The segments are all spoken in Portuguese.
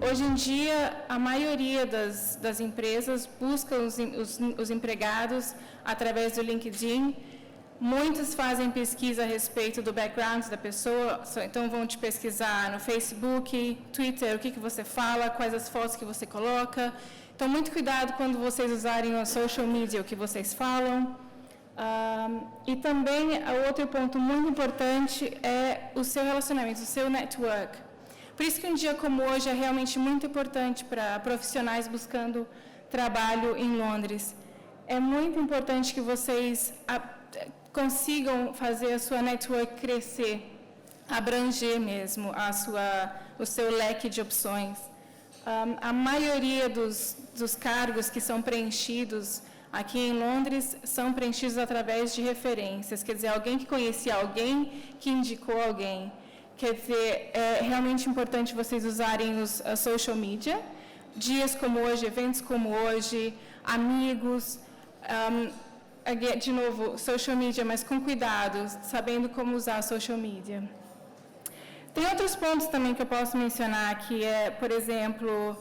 Hoje em dia, a maioria das empresas busca os empregados através do LinkedIn. Muitos fazem pesquisa a respeito do background da pessoa, então vão te pesquisar no Facebook, Twitter, o que você fala, quais as fotos que você coloca. Então, muito cuidado quando vocês usarem a social media, o que vocês falam. E também, outro ponto muito importante é o seu relacionamento, o seu network. Por isso que um dia como hoje é realmente muito importante para profissionais buscando trabalho em Londres. É muito importante que vocês consigam fazer a sua network crescer, abranger mesmo o seu leque de opções. A maioria dos cargos que são preenchidos aqui em Londres são preenchidos através de referências, quer dizer, alguém que conhecia alguém que indicou alguém. Quer dizer, é realmente importante vocês usarem a social media, dias como hoje, eventos como hoje, amigos, de novo, social media, mas com cuidado, sabendo como usar a social media. Tem outros pontos também que eu posso mencionar, que é, por exemplo,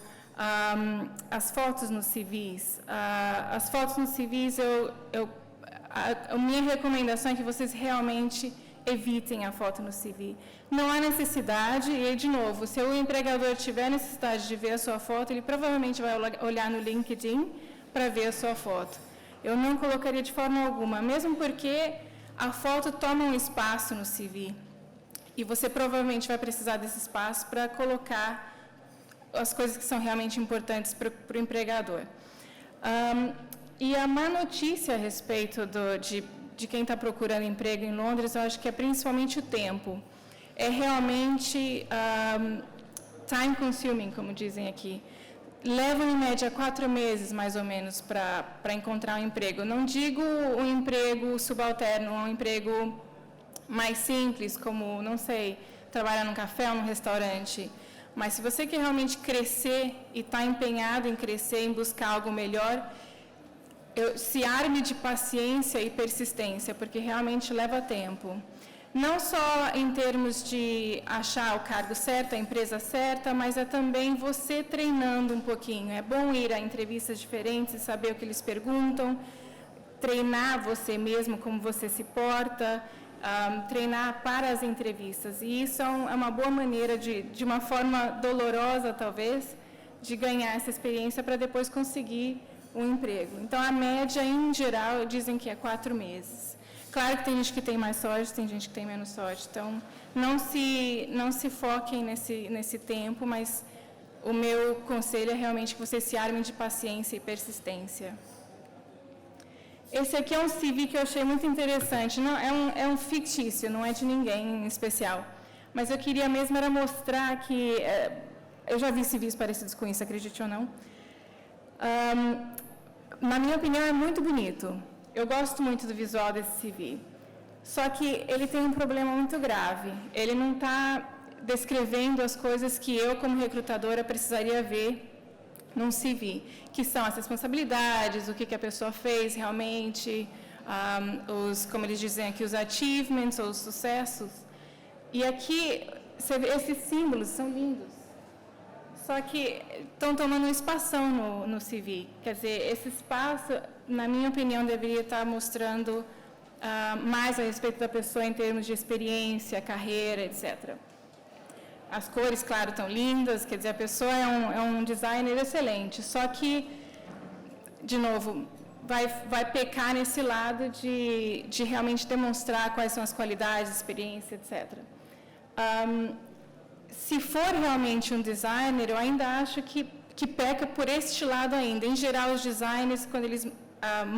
as fotos nos CVs. As fotos nos CVs, a minha recomendação é que vocês realmente evitem a foto no CV. Não há necessidade, e de novo, se o empregador tiver necessidade de ver a sua foto, ele provavelmente vai olhar no LinkedIn para ver a sua foto. Eu não colocaria de forma alguma, mesmo porque a foto toma um espaço no CV. E você provavelmente vai precisar desse espaço para colocar as coisas que são realmente importantes para o empregador. E a má notícia a respeito de quem está procurando emprego em Londres, eu acho que é principalmente o tempo. É realmente time consuming, como dizem aqui. Levam, em média, 4 meses, mais ou menos, para encontrar um emprego. Não digo um emprego subalterno, um emprego mais simples, como, não sei, trabalhar num café ou num restaurante. Mas se você quer realmente crescer e está empenhado em crescer, em buscar algo melhor, se arme de paciência e persistência, porque realmente leva tempo. Não só em termos de achar o cargo certo, a empresa certa, mas é também você treinando um pouquinho. É bom ir a entrevistas diferentes, saber o que eles perguntam, treinar você mesmo, como você se porta, treinar para as entrevistas. E isso é uma boa maneira, de uma forma dolorosa, talvez, de ganhar essa experiência para depois conseguir um emprego. Então, a média, em geral, dizem que é 4 meses. Claro que tem gente que tem mais sorte, tem gente que tem menos sorte. Então, não se foquem nesse tempo, mas o meu conselho é realmente que vocês se armem de paciência e persistência. Esse aqui é um CV que eu achei muito interessante. Não, é um fictício, não é de ninguém em especial. Mas eu queria mesmo era mostrar que... eu já vi CVs parecidos com isso, acredite ou não. Na minha opinião, é muito bonito. Eu gosto muito do visual desse CV. Só que ele tem um problema muito grave. Ele não está descrevendo as coisas que eu, como recrutadora, precisaria ver num CV, que são as responsabilidades, o que a pessoa fez realmente, como eles dizem aqui, os achievements, ou os sucessos. E aqui, você vê, esses símbolos são lindos. Só que estão tomando um espação no CV. Quer dizer, esse espaço, na minha opinião, deveria estar mostrando mais a respeito da pessoa em termos de experiência, carreira, etc. As cores, claro, estão lindas, quer dizer, a pessoa é um designer excelente, só que, de novo, vai pecar nesse lado de realmente demonstrar quais são as qualidades, experiência, etc. Se for realmente um designer, eu ainda acho que peca por este lado ainda. Em geral, os designers, quando eles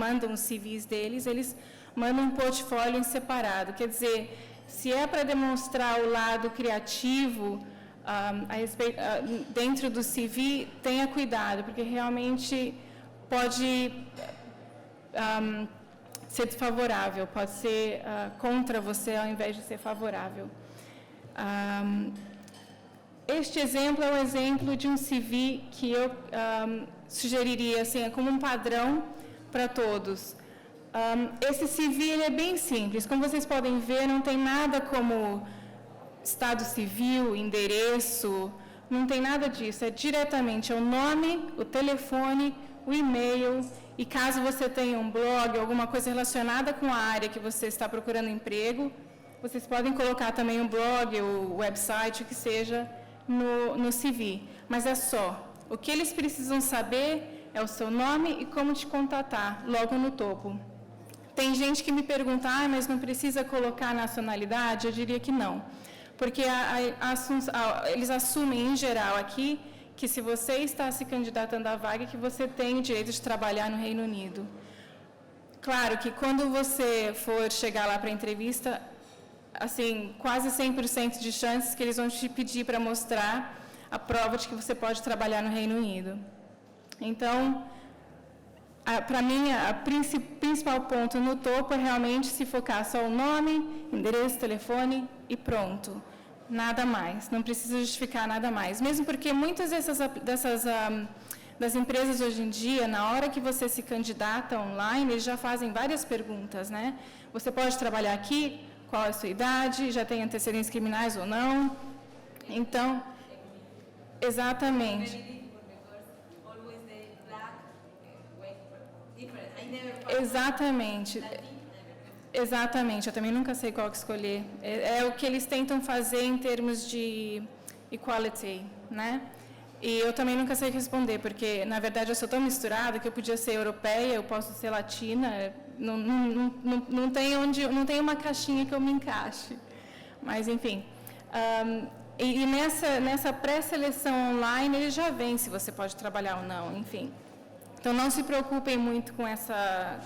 mandam os CVs deles, eles mandam um portfólio em separado. Quer dizer, se é para demonstrar o lado criativo dentro do CV, tenha cuidado, porque realmente pode ser desfavorável, pode ser contra você ao invés de ser favorável. Este exemplo é um exemplo de um CV que eu sugeriria, assim, como um padrão para todos. Esse CV ele é bem simples. Como vocês podem ver, não tem nada como estado civil, endereço, Não tem nada disso, é diretamente o nome, o telefone, o e-mail, e caso você tenha um blog, alguma coisa relacionada com a área que você está procurando emprego, vocês podem colocar também um blog, o website, o que seja, no CV. Mas é só. O que eles precisam saber é o seu nome e como te contatar, logo no topo. Tem gente que me pergunta, mas não precisa colocar nacionalidade? Eu diria que não. Porque eles assumem, em geral, aqui, que se você está se candidatando à vaga, que você tem o direito de trabalhar no Reino Unido. Claro que quando você for chegar lá para a entrevista, assim, quase 100% de chances que eles vão te pedir para mostrar a prova de que você pode trabalhar no Reino Unido. Então, para mim, o principal ponto no topo é realmente se focar só o nome, endereço, telefone e pronto. Nada mais, não precisa justificar nada mais. Mesmo porque muitas das empresas hoje em dia, na hora que você se candidata online, eles já fazem várias perguntas, né? Você pode trabalhar aqui? Qual é a sua idade? Já tem antecedentes criminais ou não? Então, exatamente. Exatamente. Exatamente, eu também nunca sei qual que escolher. É o que eles tentam fazer em termos de equality, né? E eu também nunca sei responder, porque, na verdade, eu sou tão misturada que eu podia ser europeia, eu posso ser latina, não tem uma caixinha que eu me encaixe. Mas, enfim. E nessa pré-seleção online, ele já vem se você pode trabalhar ou não, enfim. Então, não se preocupem muito com essa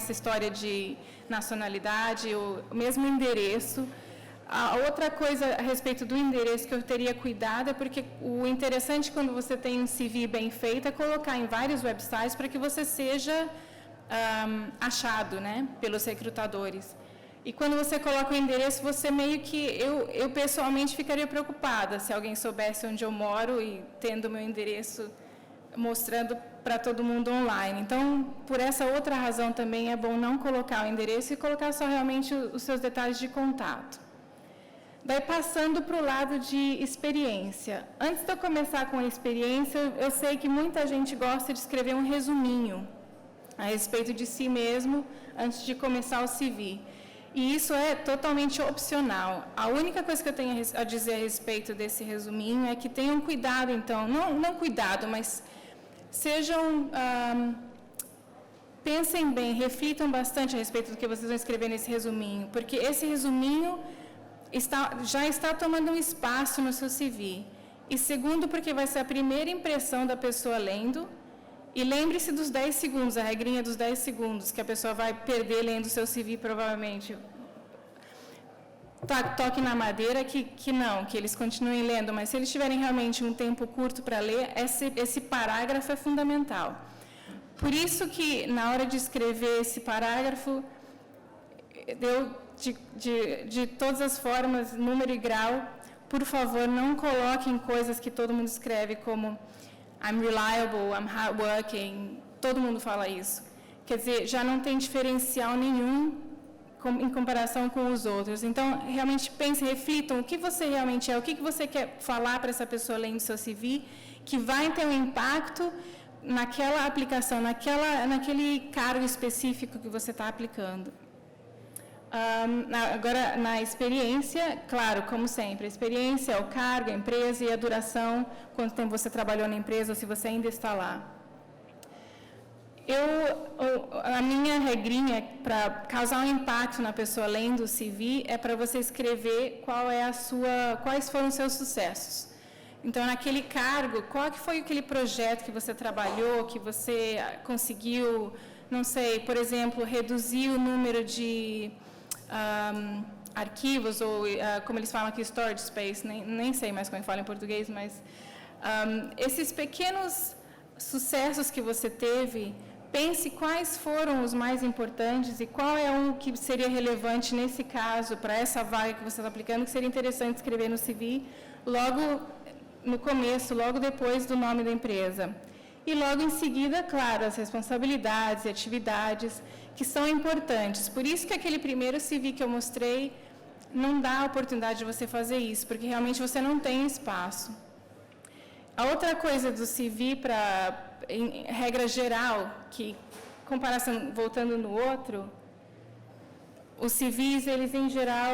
história de nacionalidade, o mesmo endereço. A outra coisa a respeito do endereço que eu teria cuidado é porque o interessante quando você tem um CV bem feito é colocar em vários websites para que você seja achado, né, pelos recrutadores. E quando você coloca o endereço, você meio que... Eu pessoalmente ficaria preocupada se alguém soubesse onde eu moro e tendo meu endereço mostrando para todo mundo online. Então, por essa outra razão também é bom não colocar o endereço e colocar só realmente os seus detalhes de contato. Daí, passando para o lado de experiência. Antes de eu começar com a experiência, eu sei que muita gente gosta de escrever um resuminho a respeito de si mesmo antes de começar o CV. E isso é totalmente opcional. A única coisa que eu tenho a dizer a respeito desse resuminho é que tenham cuidado, então, não cuidado, mas sejam, pensem bem, reflitam bastante a respeito do que vocês vão escrever nesse resuminho, porque esse resuminho já está tomando um espaço no seu CV. E segundo, porque vai ser a primeira impressão da pessoa lendo. E lembre-se dos 10 segundos, a regrinha dos 10 segundos, que a pessoa vai perder lendo o seu CV, provavelmente. Toque na madeira que eles continuem lendo, mas se eles tiverem realmente um tempo curto para ler, esse parágrafo é fundamental. Por isso que, na hora de escrever esse parágrafo, de todas as formas, número e grau, por favor, não coloquem coisas que todo mundo escreve como I'm reliable, I'm hardworking, todo mundo fala isso. Quer dizer, já não tem diferencial nenhum em comparação com os outros. Então, realmente pensem, reflitam o que você realmente é, o que você quer falar para essa pessoa lendo seu CV, que vai ter um impacto naquela aplicação, naquele cargo específico que você está aplicando. Agora, na experiência, claro, como sempre, a experiência é o cargo, a empresa e a duração, quanto tempo você trabalhou na empresa ou se você ainda está lá. A minha regrinha para causar um impacto na pessoa lendo o CV é para você escrever quais foram os seus sucessos. Então, naquele cargo, qual que foi aquele projeto que você trabalhou, que você conseguiu, não sei, por exemplo, reduzir o número de arquivos, ou como eles falam aqui, storage space, nem sei mais como fala em português, mas esses pequenos sucessos que você teve, pense quais foram os mais importantes e qual é um que seria relevante nesse caso, para essa vaga que você está aplicando, que seria interessante escrever no CV, logo no começo, logo depois do nome da empresa. E logo em seguida, claro, as responsabilidades e atividades que são importantes. Por isso que aquele primeiro CV que eu mostrei não dá a oportunidade de você fazer isso, porque realmente você não tem espaço. A outra coisa do CV, em regra geral, que comparação, voltando no outro, os CVs, eles em geral,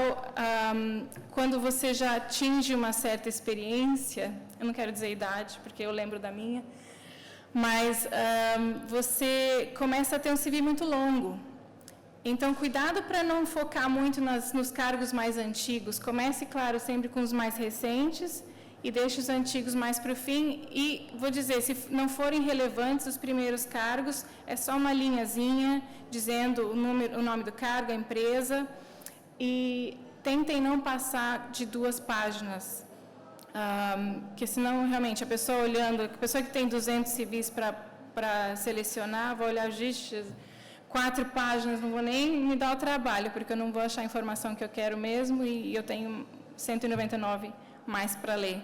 quando você já atinge uma certa experiência, eu não quero dizer idade, porque eu lembro da minha, mas você começa a ter um CV muito longo. Então, cuidado para não focar muito nos cargos mais antigos. Comece, claro, sempre com os mais recentes e deixe os antigos mais para o fim. E, vou dizer, se não forem relevantes os primeiros cargos, é só uma linhazinha dizendo o nome do cargo, a empresa. E tentem não passar de 2 páginas. Porque senão, realmente, a pessoa olhando, a pessoa que tem 200 CVs para selecionar, vai olhar, 4 páginas, não vou nem me dar o trabalho, porque eu não vou achar a informação que eu quero mesmo e eu tenho 199 mais para ler.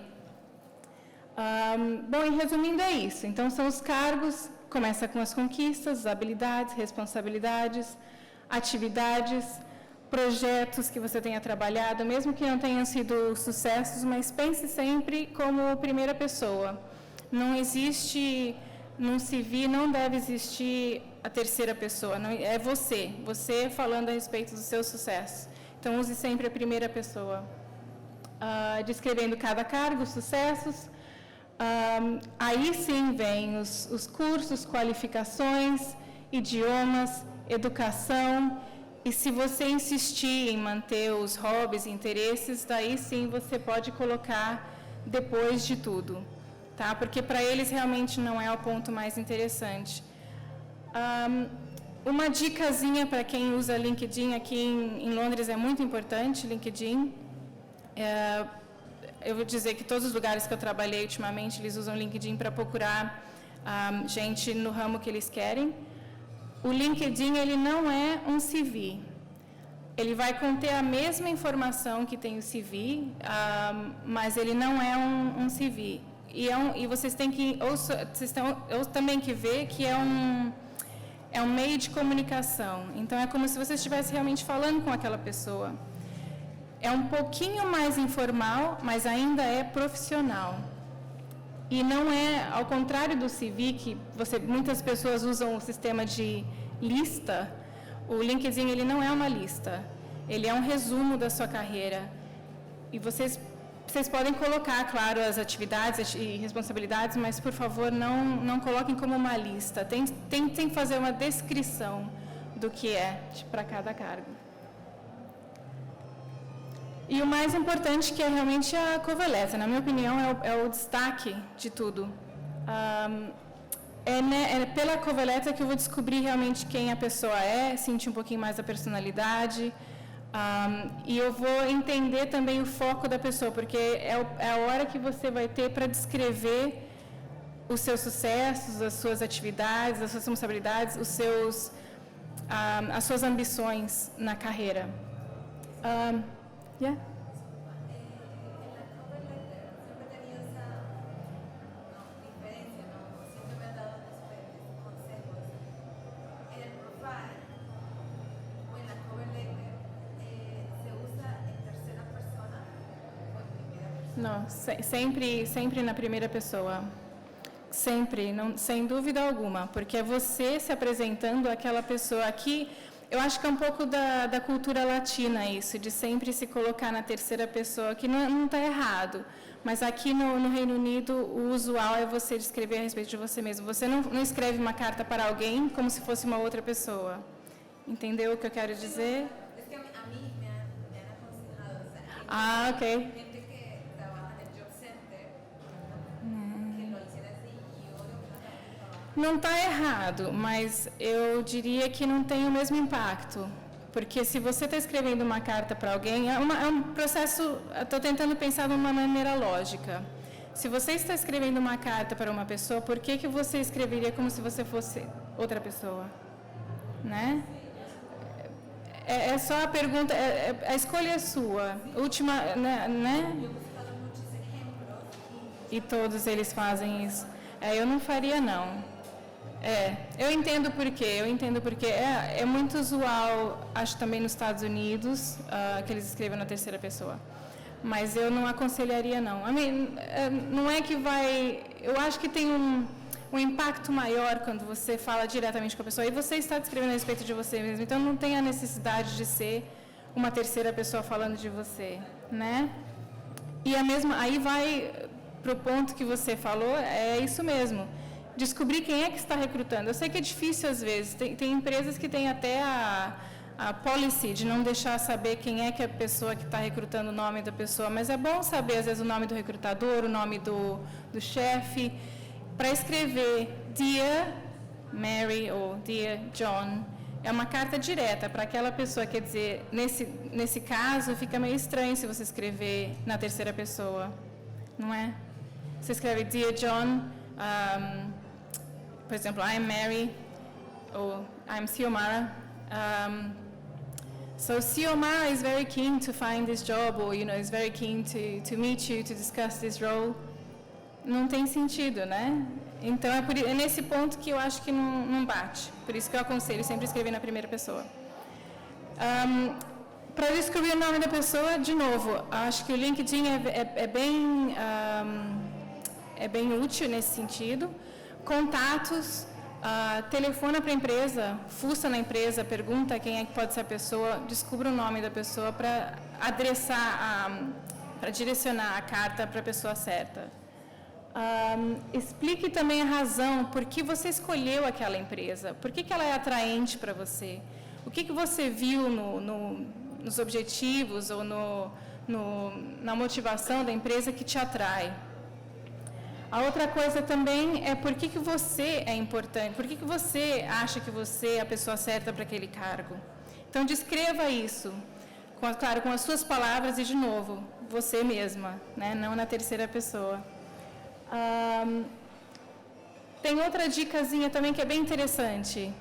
Bom, e resumindo é isso. Então, são os cargos, começa com as conquistas, habilidades, responsabilidades, atividades, projetos que você tenha trabalhado, mesmo que não tenham sido sucessos, mas pense sempre como primeira pessoa. Não existe, num CV, não deve existir a terceira pessoa, não, é você falando a respeito do seu sucesso. Então, use sempre a primeira pessoa, descrevendo cada cargo, os sucessos. Aí sim vem os cursos, qualificações, idiomas, educação, e se você insistir em manter os hobbies e interesses, daí sim você pode colocar depois de tudo, tá? Porque para eles realmente não é o ponto mais interessante. Uma dicasinha para quem usa LinkedIn aqui em Londres é muito importante, LinkedIn. Eu vou dizer que todos os lugares que eu trabalhei ultimamente, eles usam LinkedIn para procurar gente no ramo que eles querem. O LinkedIn, ele não é um CV. Ele vai conter a mesma informação que tem o CV, mas ele não é um CV. E vocês têm que, ou também que ver que é um meio de comunicação. Então, é como se você estivesse realmente falando com aquela pessoa. É um pouquinho mais informal, mas ainda é profissional. E não é, ao contrário do CV, que muitas pessoas usam o sistema de lista, o LinkedIn ele não é uma lista. Ele é um resumo da sua carreira. E vocês podem colocar, claro, as atividades e responsabilidades, mas, por favor, não coloquem como uma lista. Tentem fazer uma descrição do que é para cada cargo. E o mais importante, que é realmente a cover letter, na minha opinião, é o destaque de tudo. É pela cover letter que eu vou descobrir realmente quem a pessoa é, sentir um pouquinho mais da personalidade, e eu vou entender também o foco da pessoa, porque é a hora que você vai ter para descrever os seus sucessos, as suas atividades, as suas responsabilidades, as suas ambições na carreira. Yeah. Não, sempre na primeira pessoa. Sempre, não, sem dúvida alguma, porque é você se apresentando àquela pessoa. Aqui, eu acho que é um pouco da cultura latina isso, de sempre se colocar na terceira pessoa, que não está errado, mas aqui no Reino Unido o usual é você descrever a respeito de você mesmo. Você não escreve uma carta para alguém como se fosse uma outra pessoa. Entendeu o que eu quero dizer? Ah, ok. Não está errado, mas eu diria que não tem o mesmo impacto. Porque se você está escrevendo uma carta para alguém, é um processo, estou tentando pensar de uma maneira lógica. Se você está escrevendo uma carta para uma pessoa, por que você escreveria como se você fosse outra pessoa? Né? É só a pergunta, a escolha é sua. Última, né? E todos eles fazem isso. Eu não faria, não. Eu entendo por quê. É muito usual, acho também nos Estados Unidos, que eles escrevam na terceira pessoa. mas eu não aconselharia, não. Não é que vai... Eu acho que tem um impacto maior quando você fala diretamente com a pessoa, e você está descrevendo a respeito de você mesmo, então não tem a necessidade de ser uma terceira pessoa falando de você, né? E aí vai para o ponto que você falou, é isso mesmo. Descobrir quem é que está recrutando. Eu sei que é difícil às vezes, tem empresas que têm até a policy de não deixar saber quem é que é a pessoa que está recrutando, o nome da pessoa, mas é bom saber às vezes o nome do recrutador, o nome do chefe, para escrever Dear Mary ou Dear John. É uma carta direta para aquela pessoa, quer dizer, nesse caso fica meio estranho se você escrever na terceira pessoa, não é? Você escreve Dear John, por exemplo, I'm Mary, ou I'm Xiomara. So Xiomara is very keen to find this job, or is very keen to meet you, to discuss this role. Não tem sentido, né? Então, é nesse ponto que eu acho que não bate. Por isso que eu aconselho sempre escrever na primeira pessoa. Para descobrir o nome da pessoa, de novo, acho que o LinkedIn é bem útil nesse sentido. Contatos, telefona para a empresa, fuça na empresa, pergunta quem é que pode ser a pessoa, descubra o nome da pessoa para para direcionar a carta para a pessoa certa. Explique também a razão por que você escolheu aquela empresa, por que ela é atraente para você, o que você viu nos objetivos ou na motivação da empresa que te atrai. A outra coisa também é por que você é importante, por que você acha que você é a pessoa certa para aquele cargo. Então, descreva isso, claro, com as suas palavras e, de novo, você mesma, né? Não na terceira pessoa. Tem outra dicasinha também que é bem interessante.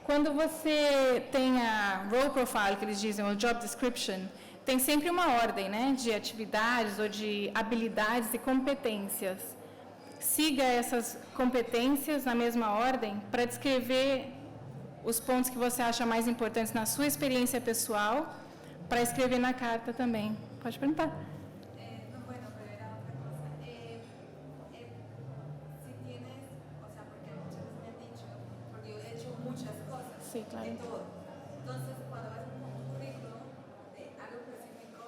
Quando você tem a role profile, que eles dizem, o job description, tem sempre uma ordem, né, de atividades ou de habilidades e competências. Siga essas competências na mesma ordem para descrever os pontos que você acha mais importantes na sua experiência pessoal, para escrever na carta também. Pode perguntar. Sí, claro. Entonces, cuando vas a un currículum de algo específico,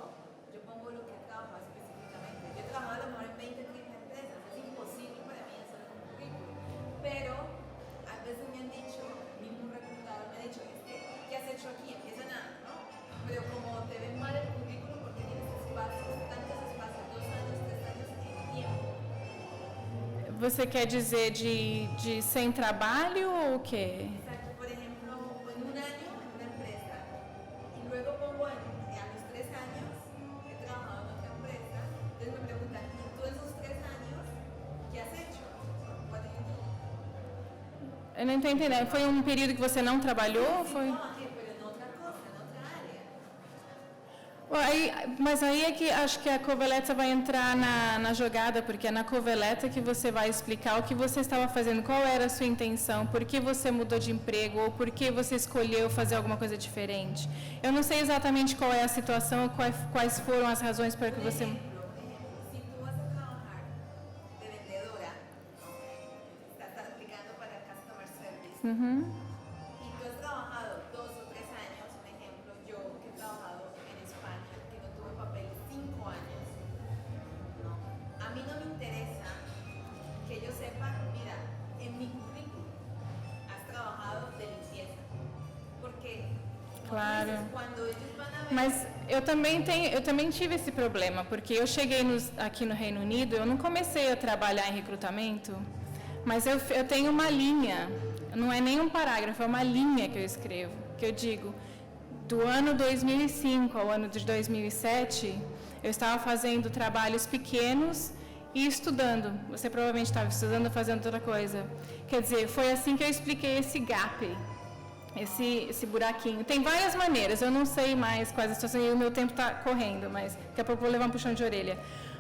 yo pongo lo que he trabajado específicamente. Yo he trabajado a lo mejor en 20, 30 empresas, es imposible para mí hacer un currículum. Pero a veces me han dicho, mismo reclutador me ha dicho, ¿qué has hecho aquí? Empieza nada, ¿no? Pero como te ven mal el currículum porque tienes espacios, tantos espacios, 2 años, 3 años en tiempo. Você quer dizer de sem trabalho ou o quê? Eu não estou entendendo. Foi um período que você não trabalhou? Foi? Mas aí é que acho que a Coveleta vai entrar na jogada, porque é na Coveleta que você vai explicar o que você estava fazendo, qual era a sua intenção, por que você mudou de emprego ou por que você escolheu fazer alguma coisa diferente. Eu não sei exatamente qual é a situação, quais foram as razões para que você... Y tú has trabajado 2 o 3 años, por ejemplo, yo que he trabajado en España, que no tuve papel 5 años, ¿no? A mí no me interesa que ellos sepan, mira, en mi currículum has trabajado de limpieza, porque claro. Quando eles vão ver... Mas eu também tive esse problema, porque eu cheguei aqui no Reino Unido, eu não comecei a trabalhar em recrutamento, mas eu tenho uma linha. Não é nem um parágrafo, é uma linha que eu escrevo, que eu digo, do ano 2005 ao ano de 2007, eu estava fazendo trabalhos pequenos e estudando. Você provavelmente estava estudando, fazendo outra coisa. Quer dizer, foi assim que eu expliquei esse gap, esse buraquinho. Tem várias maneiras, eu não sei mais quais as situações, e o meu tempo está correndo, mas daqui a pouco eu vou levar um puxão de orelha.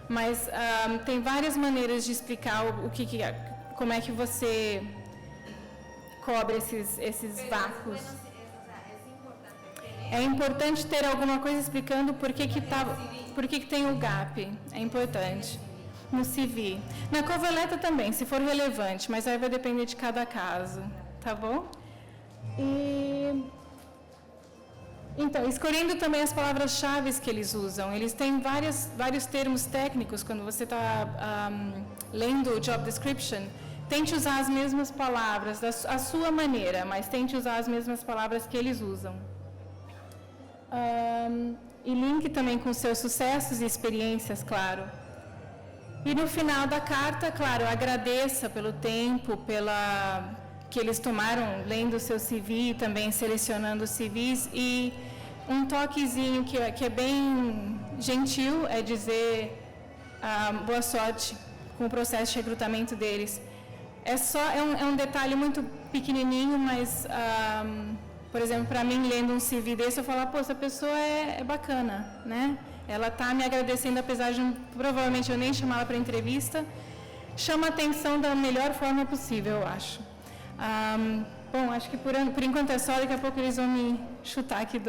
Mas tem várias maneiras de explicar como é que você... cobre esses vácuos. É importante ter alguma coisa explicando por que tem o gap. É importante. No CV. Na cover letter também, se for relevante, mas aí vai depender de cada caso, tá bom? Então, escolhendo também as palavras-chave que eles usam. Eles têm vários termos técnicos quando você está lendo o job description. Tente usar as mesmas palavras, a sua maneira, mas tente usar as mesmas palavras que eles usam. E link também com seus sucessos e experiências, claro. E no final da carta, claro, agradeça pelo tempo, que eles tomaram lendo o seu CV, também selecionando os CVs. E um toquezinho que é bem gentil é dizer boa sorte com o processo de recrutamento deles. É um detalhe muito pequenininho, mas, por exemplo, para mim, lendo um CV desse, eu falo, pô, essa pessoa é bacana, né? Ela está me agradecendo, apesar de provavelmente eu nem chamá-la para entrevista. Chama a atenção da melhor forma possível, eu acho. Bom, acho que por enquanto é só, daqui a pouco eles vão me chutar aqui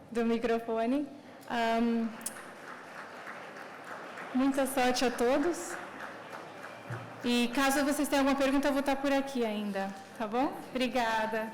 do microfone. Muita sorte a todos. E caso vocês tenham alguma pergunta, eu vou estar por aqui ainda, tá bom? Obrigada.